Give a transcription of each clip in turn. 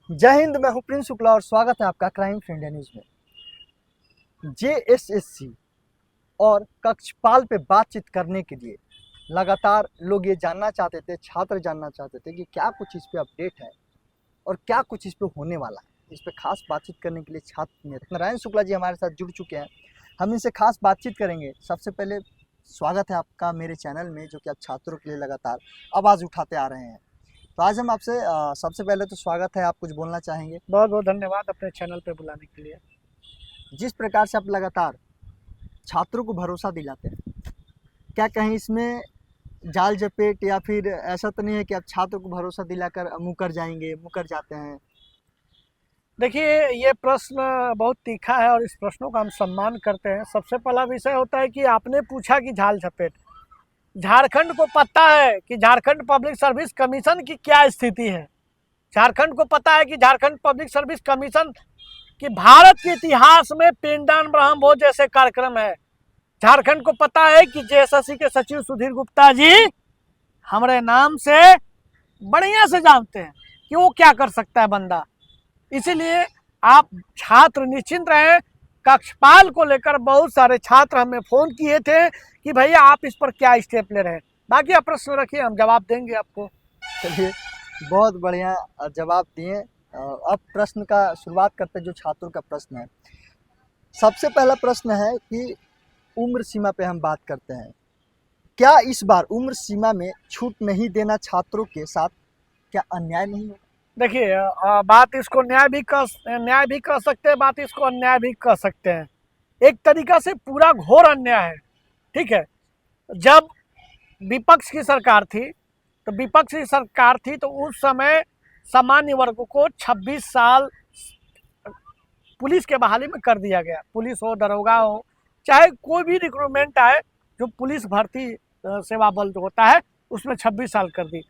जय हिंद। मैं हूं प्रिंस शुक्ला और स्वागत है आपका क्राइम फ्रेंड न्यूज में। जेएसएससी और कक्षपाल पे बातचीत करने के लिए लगातार लोग ये जानना चाहते थे, छात्र जानना चाहते थे कि क्या कुछ इस पे अपडेट है और क्या कुछ इस पे होने वाला है। इस पे खास बातचीत करने के लिए छात्र नारायण शुक्ला जी हमारे साथ जुड़ चुके हैं। हम इनसे खास बातचीत करेंगे। सबसे पहले स्वागत है आपका मेरे चैनल में, जो कि आप छात्रों के लिए लगातार आवाज़ उठाते आ रहे हैं। तो आज हम आपसे सबसे पहले तो स्वागत है, आप कुछ बोलना चाहेंगे? बहुत बहुत धन्यवाद अपने चैनल पे बुलाने के लिए। जिस प्रकार से आप लगातार छात्रों को भरोसा दिलाते हैं, क्या कहीं इसमें जाल जपेट या फिर ऐसा तो नहीं है कि आप छात्र को भरोसा दिलाकर मुकर जाएंगे, मुकर जाते हैं? देखिए, ये प्रश्न बहुत तीखा है और इस प्रश्नों का हम सम्मान करते हैं। सबसे पहला विषय होता है कि आपने पूछा कि झाल झपेट। झारखंड को पता है कि झारखंड पब्लिक सर्विस कमीशन की क्या स्थिति है। झारखंड को पता है कि झारखंड पब्लिक सर्विस कमीशन की भारत के इतिहास में पिंडदान ब्रह्म भोज जैसे कार्यक्रम है। झारखंड को पता है कि जेएसएससी के सचिव सुधीर गुप्ता जी हमारे नाम से बढ़िया से जानते हैं कि वो क्या कर सकता है बंदा। इसीलिए आप छात्र निश्चिंत रहें। कक्षपाल को लेकर बहुत सारे छात्र हमें फ़ोन किए थे कि भैया आप इस पर क्या स्टेप ले रहे हैं। बाकी आप प्रश्न रखिए, हम जवाब देंगे आपको। चलिए, बहुत बढ़िया जवाब दिए। अब प्रश्न का शुरुआत करते हैं, जो छात्रों का प्रश्न है। सबसे पहला प्रश्न है कि उम्र सीमा पे हम बात करते हैं। क्या इस बार उम्र सीमा में छूट नहीं देना छात्रों के साथ क्या अन्याय नहीं होगा? देखिए, बात इसको न्याय भी कह सकते हैं, बात इसको अन्याय भी कह सकते हैं। एक तरीका से पूरा घोर अन्याय है। ठीक है, जब विपक्ष की सरकार थी तो उस समय सामान्य वर्ग को 26 साल पुलिस के बहाली में कर दिया गया। पुलिस हो, दरोगा हो, चाहे कोई भी रिक्रूटमेंट आए, जो पुलिस भर्ती सेवा बल जो होता है उसमें 26 साल कर दी।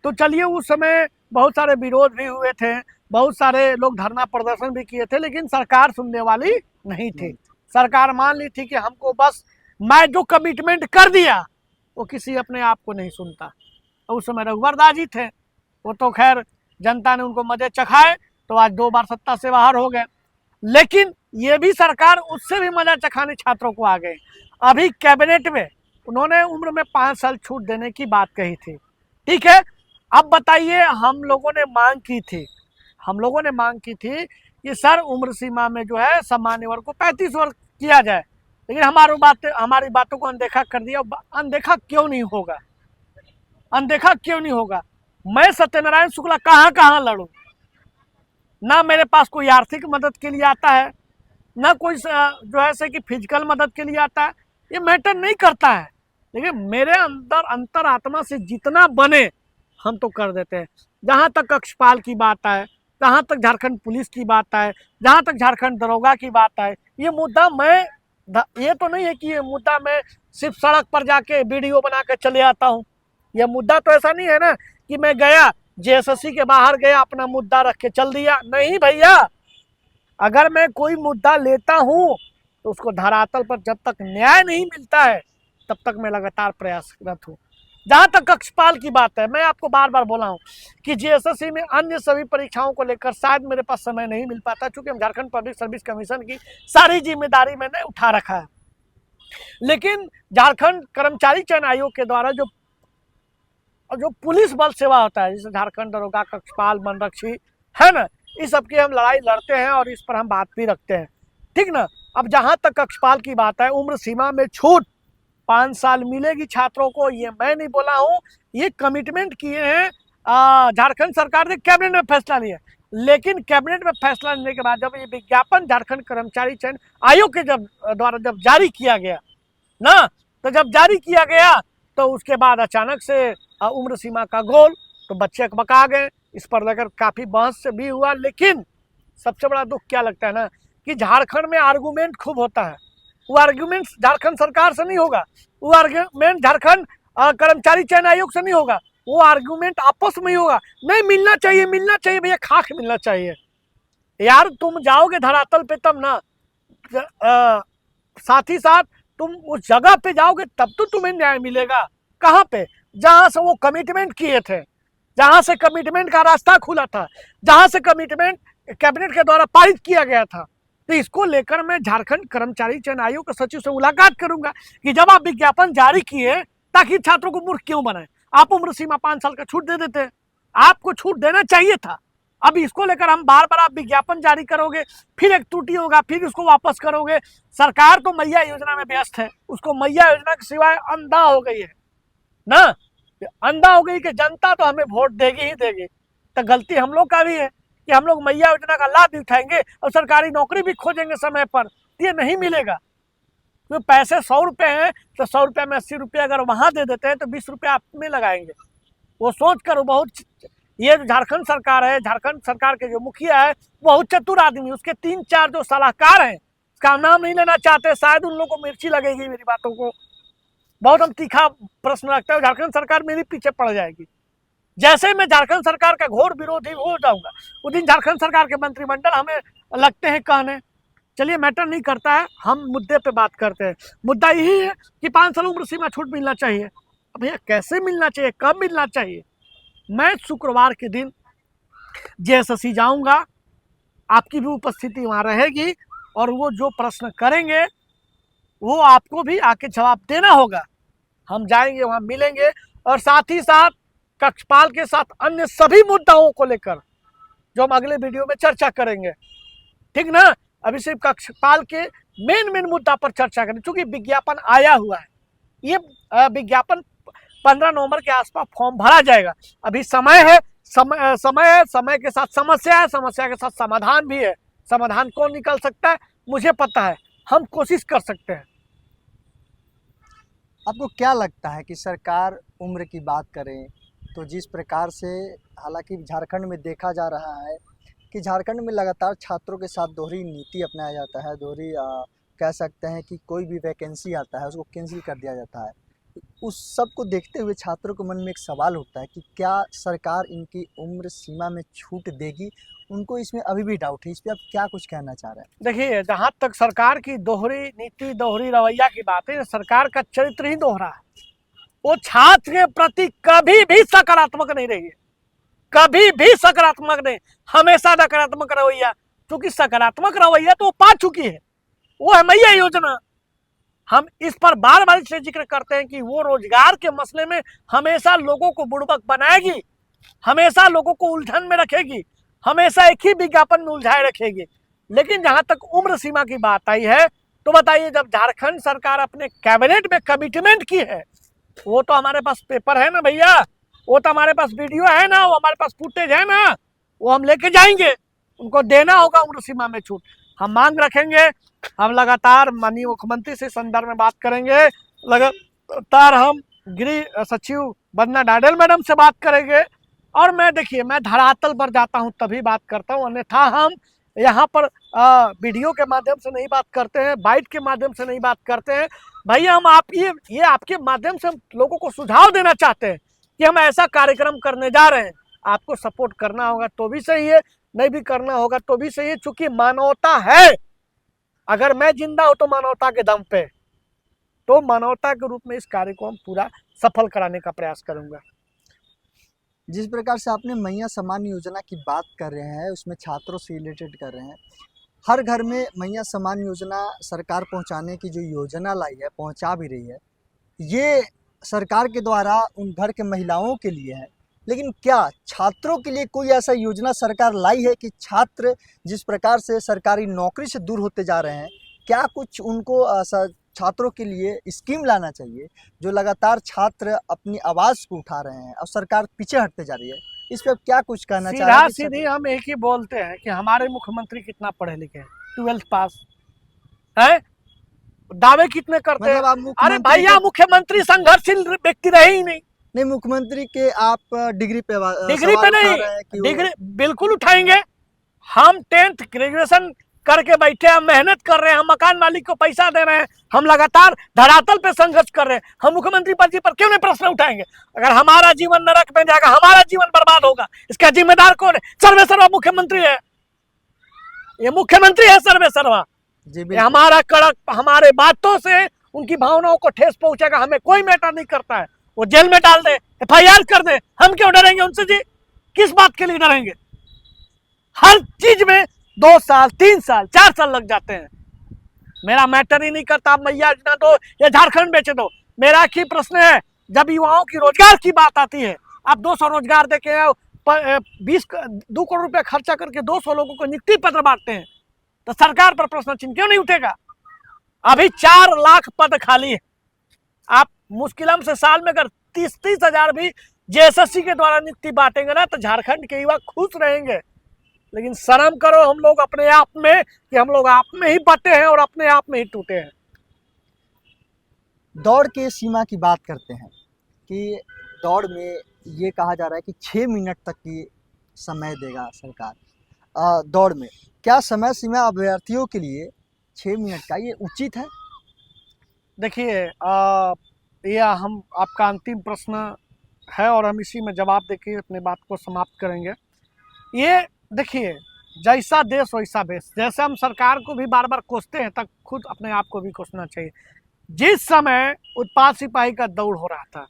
तो चलिए, उस समय बहुत सारे विरोध भी हुए थे, बहुत सारे लोग धरना प्रदर्शन भी किए थे, लेकिन सरकार सुनने वाली नहीं थी। सरकार मान ली थी कि हमको बस मैं जो कमिटमेंट कर दिया वो किसी अपने आप को नहीं सुनता। तो उस समय रघुवर दास जी थे, वो तो खैर जनता ने उनको मजे चखाए तो आज 2 बार सत्ता से बाहर हो गए। लेकिन ये भी सरकार उससे भी मजा चखाने छात्रों को आ गए। अभी कैबिनेट में उन्होंने उम्र में 5 साल छूट देने की बात कही थी। ठीक है, अब बताइए, हम लोगों ने मांग की थी कि सर उम्र सीमा में जो है सामान्य वर्ग को 35 वर्ष किया जाए, लेकिन हमारी बातों को अनदेखा कर दिया। अनदेखा क्यों नहीं होगा? मैं सत्यनारायण शुक्ला कहाँ लड़ूं? ना मेरे पास कोई आर्थिक मदद के लिए आता है, ना कोई जो है से कि फिजिकल मदद के लिए आता है। ये मैटर नहीं करता है, लेकिन मेरे अंदर अंतरात्मा से जितना बने हम तो कर देते हैं। जहाँ तक कक्षपाल की बात आए, जहाँ तक झारखंड पुलिस की बात आए, जहाँ तक झारखंड दरोगा की बात आए, ये मुद्दा ये तो नहीं है कि ये मुद्दा मैं सिर्फ सड़क पर जाके वीडियो बना के चले आता हूँ। ये मुद्दा तो ऐसा नहीं है ना कि मैं गया जेएसएससी के बाहर गया, अपना मुद्दा रख के चल दिया। नहीं भैया, अगर मैं कोई मुद्दा लेता हूँ तो उसको धरातल पर जब तक न्याय नहीं मिलता है तब तक मैं लगातार प्रयासरत हूँ। जहाँ तक कक्षपाल की बात है, मैं आपको बार बार बोला हूँ कि जेएसएससी में अन्य सभी परीक्षाओं को लेकर शायद मेरे पास समय नहीं मिल पाता, क्योंकि हम झारखंड पब्लिक सर्विस कमीशन की सारी जिम्मेदारी मैंने उठा रखा है। लेकिन झारखंड कर्मचारी चयन आयोग के द्वारा जो पुलिस बल सेवा होता है, जैसे झारखंड दरोगा, कक्षपाल, वनरक्षी है ना, इस सब की हम लड़ाई लड़ते हैं और इस पर हम बात भी रखते हैं। ठीक ना। अब जहाँ तक कक्षपाल की बात है, उम्र सीमा में छूट 5 साल मिलेगी छात्रों को, ये मैं नहीं बोला हूँ, ये कमिटमेंट किए हैं झारखंड सरकार ने, कैबिनेट में फैसला लिया। लेकिन कैबिनेट में फैसला लेने के बाद जब ये विज्ञापन झारखंड कर्मचारी चयन आयोग के द्वारा जब जारी किया गया ना, तो जब जारी किया गया तो उसके बाद अचानक से उम्र सीमा का गोल, तो बच्चे अकबका गए। इस पर लेकर काफ़ी बहस से भी हुआ। लेकिन सबसे बड़ा दुख क्या लगता है ना, कि झारखंड में आर्गूमेंट खूब होता है। वो आर्गूमेंट झारखंड सरकार से नहीं होगा, वो आर्गूमेंट झारखंड कर्मचारी चयन आयोग से नहीं होगा, वो आर्गूमेंट आपस में ही होगा। नहीं, मिलना चाहिए भैया, खाक मिलना चाहिए यार। तुम जाओगे धरातल पे तब ना, साथ ही साथ तुम उस जगह पे जाओगे तब तो तुम्हें न्याय मिलेगा। कहाँ पे? जहाँ से वो कमिटमेंट किए थे, जहां से कमिटमेंट का रास्ता खुला था, जहां से कमिटमेंट कैबिनेट के द्वारा पारित किया गया था। तो इसको लेकर मैं झारखंड कर्मचारी चयन आयोग के सचिव से मुलाकात करूंगा कि जब आप विज्ञापन जारी किए ताकि छात्रों को मूर्ख क्यों बनाए, आप उम्र सीमा 5 साल का छूट दे देते, आपको छूट देना चाहिए था। अब इसको लेकर हम बार बार आप विज्ञापन जारी करोगे, फिर एक त्रुटि होगा, फिर उसको वापस करोगे। सरकार तो मैया योजना में व्यस्त है, उसको मैया योजना के सिवाय अंधा हो गई है ना, अंधा हो गई कि जनता तो हमें वोट देगी ही देगी। तो गलती हम लोग का भी है कि हम लोग मैया योजना का लाभ भी उठाएंगे और सरकारी नौकरी भी खोजेंगे समय पर, ये नहीं मिलेगा। तो पैसे 100 रुपये हैं तो 100 रुपये में 80 रुपये अगर वहां दे देते हैं तो 20 रुपये आप में लगाएंगे। वो सोच कर बहुत, ये जो झारखंड सरकार है, झारखंड सरकार के जो मुखिया है बहुत चतुर आदमी, उसके 3-4 जो सलाहकार हैं, उसका नाम नहीं लेना चाहते, शायद उन लोगों को मिर्ची लगेगी मेरी बातों को। बहुत हम तीखा प्रश्न रखते हैं, झारखंड सरकार मेरे पीछे पड़ जाएगी। जैसे मैं झारखंड सरकार का घोर विरोधी हो जाऊंगा उस दिन झारखंड सरकार के मंत्रिमंडल हमें लगते हैं कहने। चलिए मैटर नहीं करता है, हम मुद्दे पे बात करते हैं। मुद्दा यही है कि 5 साल उम्र सीमा छूट मिलना चाहिए। अब भैया कैसे मिलना चाहिए, कब मिलना चाहिए? मैं शुक्रवार के दिन जेएसएससी जाऊंगा, आपकी भी उपस्थिति वहां रहेगी और वो जो प्रश्न करेंगे वो आपको भी आके जवाब देना होगा। हम जाएंगे वहां मिलेंगे और साथ ही साथ कक्षपाल के साथ अन्य सभी मुद्दाओं को लेकर जो हम अगले वीडियो में चर्चा करेंगे, ठीक ना। अभी सिर्फ कक्षपाल के मेन मुद्दा पर चर्चा करें, क्योंकि विज्ञापन आया हुआ है। ये विज्ञापन 15 नवंबर के आसपास फॉर्म भरा जाएगा। अभी समय है, समय के साथ समस्या है, समस्या के साथ समाधान भी है। समाधान कौन निकल सकता है मुझे पता है, हम कोशिश कर सकते हैं। आपको क्या लगता है कि सरकार उम्र की बात करें तो जिस प्रकार से, हालांकि झारखंड में देखा जा रहा है कि झारखंड में लगातार छात्रों के साथ दोहरी नीति अपनाया जाता है, कह सकते हैं कि कोई भी वैकेंसी आता है उसको कैंसिल कर दिया जाता है। उस सब को देखते हुए छात्रों के मन में एक सवाल उठता है कि क्या सरकार इनकी उम्र सीमा में छूट देगी? उनको इसमें अभी भी डाउट है। इस पर आप क्या कुछ कहना चाह रहे हैं? देखिए, जहां तक सरकार की दोहरी नीति, दोहरी रवैया की बात है, सरकार का चरित्र ही दोहरा है। वो छात्र के प्रति कभी भी सकारात्मक नहीं रही है, कभी भी सकारात्मक नहीं, हमेशा नकारात्मक रवैया। क्योंकि सकारात्मक रवैया तो वो पा चुकी है, वो है मैया योजना। हम इस पर बार बार इसलिए जिक्र करते हैं कि वो रोजगार के मसले में हमेशा लोगों को बुड़बक बनाएगी, हमेशा लोगों को उलझन में रखेगी, हमेशा एक ही विज्ञापन में उलझाए रखेगी। लेकिन जहां तक उम्र सीमा की बात आई है तो बताइए, जब झारखंड सरकार अपने कैबिनेट में कमिटमेंट की है, वो तो हमारे पास पेपर है ना भैया, वो तो हमारे पास वीडियो है ना, वो हमारे पास फुटेज है ना, वो हम लेके जाएंगे। उनको देना होगा उम्र सीमा में छूट। हम मांग रखेंगे, हम लगातार माननीय मुख्यमंत्री से संदर्भ में बात करेंगे, लगातार हम गृह सचिव वंदना डाडेल मैडम से बात करेंगे। और मैं देखिए, मैं धरातल पर जाता हूं तभी बात करता हूं, अन्यथा हम यहाँ पर वीडियो के माध्यम से नहीं बात करते हैं, बाइट के माध्यम से नहीं बात करते हैं। भैया हम आप ये आपके माध्यम से हम लोगों को सुझाव देना चाहते हैं कि हम ऐसा कार्यक्रम करने जा रहे हैं। आपको सपोर्ट करना होगा तो भी सही है, नहीं भी करना होगा तो भी सही है, चूंकि मानवता है। अगर मैं जिंदा हूं तो मानवता के दम पे, तो मानवता के रूप में इस कार्य को हम पूरा सफल कराने का प्रयास करूंगा। जिस प्रकार से आपने मैया सम्मान योजना की बात कर रहे हैं, उसमें छात्रों से रिलेटेड कर रहे हैं, हर घर में मैया सम्मान योजना सरकार पहुंचाने की जो योजना लाई है, पहुंचा भी रही है। ये सरकार के द्वारा उन घर के महिलाओं के लिए है, लेकिन क्या छात्रों के लिए कोई ऐसा योजना सरकार लाई है कि छात्र जिस प्रकार से सरकारी नौकरी से दूर होते जा रहे हैं, क्या कुछ उनको छात्रों के लिए स्कीम लाना चाहिए? जो लगातार छात्र अपनी आवाज़ को उठा रहे हैं और सरकार पीछे हटते जा रही है, इस पर क्या कुछ कहना चाह रहे हैं? सीधी हम एक ही बोलते हैं कि हमारे मुख्यमंत्री कितना पढ़े लिखे हैं, 12th पास है, दावे कितने करते हैं। अरे भैया, मुख्यमंत्री संघर्षशील व्यक्ति रहे ही नहीं। नहीं, मुख्यमंत्री के आप डिग्री पे नहीं, डिग्री बिल्कुल उठाएंगे। हम 10th ग्रेजुएशन करके बैठे, हम मेहनत कर रहे हैं, हम मकान मालिक को पैसा दे रहे हैं, हम लगातार धरातल पे संघर्ष कर रहे हैं। हम मुख्यमंत्री पद पर क्यों नहीं प्रश्न उठाएंगे? अगर हमारा जीवन नरक में जाएगा, हमारा जीवन बर्बाद होगा, इसका जिम्मेदार कौन है? सर्वेसर्वा मुख्यमंत्री है, ये मुख्यमंत्री है सर्वेसर्वा। हमारा कड़क, हमारे बातों से उनकी भावनाओं को ठेस पहुंचेगा, हमें कोई मैटर नहीं करता है। वो जेल में डाल दे, FIR कर दे, हम क्यों डरेंगे उनसे जी? किस बात के लिए डरेंगे? हर चीज में 2 साल 3 साल 4 साल लग जाते हैं। मेरा मैटर ही नहीं करता, आप मैया योजना दो या झारखंड बेच दो। मेरा एक ही प्रश्न है, जब युवाओं की रोजगार की बात आती है, आप 200 रोजगार देके 2 करोड़ रुपया खर्चा करके 200 लोगों को नियुक्ति पत्र बांटते हैं, तो सरकार पर प्रश्न चिन्ह क्यों नहीं उठेगा? अभी 4 लाख पद खाली है। आप मुश्किल से साल में अगर 30 हजार भी JSSC के द्वारा नियुक्ति बांटेंगे ना, तो झारखंड के युवा खुश रहेंगे। लेकिन शर्म करो हम लोग अपने आप में, कि हम लोग आप में ही बटे हैं और अपने आप में ही टूटे हैं। दौड़ के सीमा की बात करते हैं कि दौड़ में ये कहा जा रहा है कि 6 मिनट तक की समय देगा सरकार। दौड़ में क्या समय सीमा अभ्यर्थियों के लिए 6 मिनट का ये उचित है? देखिए, यह हम आपका अंतिम प्रश्न है और हम इसी में जवाब देके अपने बात को समाप्त करेंगे। ये देखिए, जैसा देश वैसा भेष। जैसे हम सरकार को भी बार बार कोसते हैं, तब खुद अपने आप को भी कोसना चाहिए। जिस समय उत्पाद सिपाही का दौड़ हो रहा था,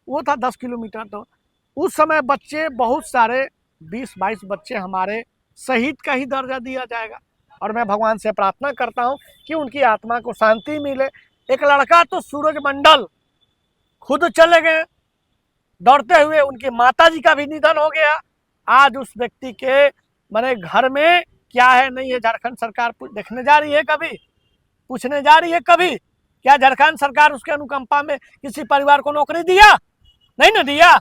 वो था 10 किलोमीटर, तो उस समय बच्चे बहुत सारे 20-22 बच्चे हमारे शहीद का ही दर्जा दिया जाएगा। और मैं भगवान से प्रार्थना करता हूँ कि उनकी आत्मा को शांति मिले। एक लड़का तो सूरज मंडल खुद चले गए दौड़ते हुए, उनकी माताजी का भी निधन हो गया। आज उस व्यक्ति के माने घर में क्या है नहीं है, झारखंड सरकार देखने जा रही है, कभी पूछने जा रही है? कभी क्या झारखंड सरकार उसके अनुकंपा में किसी परिवार को नौकरी दिया? नहीं ना दिया।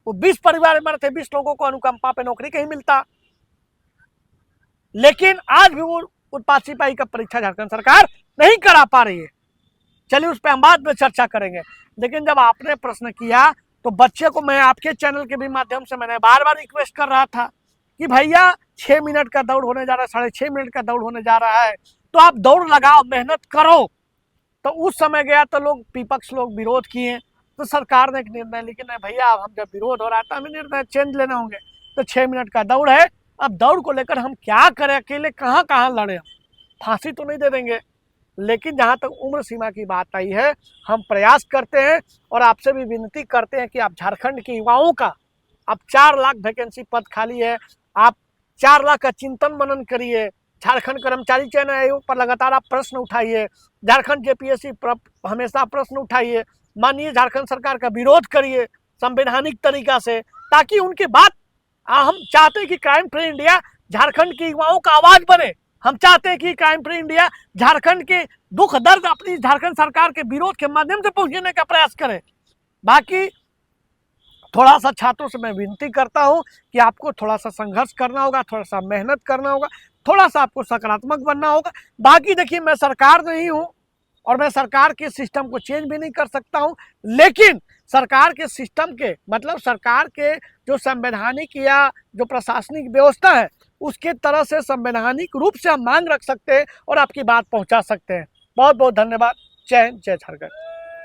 वो 20 परिवार में थे, 20 लोगों को अनुकंपा पे नौकरी कहीं मिलता। लेकिन आज भी वो उत्पाद सिपाही का परीक्षा झारखंड सरकार नहीं करा पा रही है। चलिए उस पर हम बाद में चर्चा करेंगे। लेकिन जब आपने प्रश्न किया, तो बच्चे को मैं आपके चैनल के भी माध्यम से मैंने बार बार रिक्वेस्ट कर रहा था कि भैया 6 मिनट का दौड़ होने जा रहा है, 6.5 मिनट का दौड़ होने जा रहा है, तो आप दौड़ लगाओ, मेहनत करो। तो उस समय गया तो लोग विपक्ष लोग विरोध किए, तो सरकार ने एक निर्णय, लेकिन नहीं भैया, अब हम जब विरोध हो रहा था, हमें निर्णय चेंज लेने होंगे। तो 6 मिनट का दौड़ है। अब दौड़ को लेकर हम क्या करें? अकेले कहाँ कहाँ लड़े? हम फांसी तो नहीं दे देंगे, लेकिन जहाँ तक उम्र सीमा की बात आई है, हम प्रयास करते हैं और आपसे भी विनती करते हैं कि आप झारखंड के युवाओं का, अब 4 लाख वैकेंसी पद खाली है, आप 4 लाख का चिंतन मनन करिए। झारखंड कर्मचारी चयन आयोग पर लगातार आप प्रश्न उठाइए, झारखंड JPSC पर हमेशा प्रश्न उठाइए, मानिए झारखंड सरकार का विरोध करिए संवैधानिक तरीका से, ताकि उनकी बात, हम चाहते हैं कि क्राइम फ्री इंडिया झारखंड के युवाओं का आवाज बने। हम चाहते हैं कि क्राइम फ्री इंडिया झारखंड के दुख दर्द अपनी झारखंड सरकार के विरोध के माध्यम से पहुंचने का प्रयास करे। बाकी थोड़ा सा छात्रों से मैं विनती करता हूं कि आपको थोड़ा सा संघर्ष करना होगा, थोड़ा सा मेहनत करना होगा, थोड़ा सा आपको सकारात्मक बनना होगा। बाकी देखिए, मैं सरकार नहीं हूं और मैं सरकार के सिस्टम को चेंज भी नहीं कर सकता हूं, लेकिन सरकार के सिस्टम के मतलब सरकार के जो संवैधानिक या जो प्रशासनिक व्यवस्था है, उसके तरह से संवैधानिक रूप से हम मांग रख सकते हैं और आपकी बात पहुंचा सकते हैं। बहुत बहुत धन्यवाद। जय हिंद, जय झारखंड।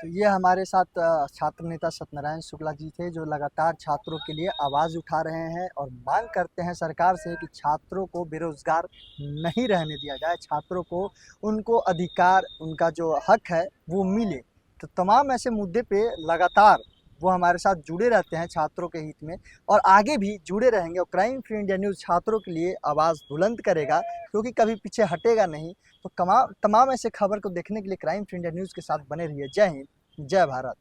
तो ये हमारे साथ छात्र नेता सत्यनारायण शुक्ला जी थे, जो लगातार छात्रों के लिए आवाज़ उठा रहे हैं और मांग करते हैं सरकार से कि छात्रों को बेरोजगार नहीं रहने दिया जाए, छात्रों को उनको अधिकार, उनका जो हक है वो मिले। तो तमाम ऐसे मुद्दे पे लगातार वो हमारे साथ जुड़े रहते हैं छात्रों के हित में, और आगे भी जुड़े रहेंगे। और क्राइम फ्री इंडिया न्यूज़ छात्रों के लिए आवाज़ बुलंद करेगा, क्योंकि कभी पीछे हटेगा नहीं। तो तमाम ऐसे खबर को देखने के लिए क्राइम फ्री इंडिया न्यूज़ के साथ बने रहिए। जय हिंद, जय भारत।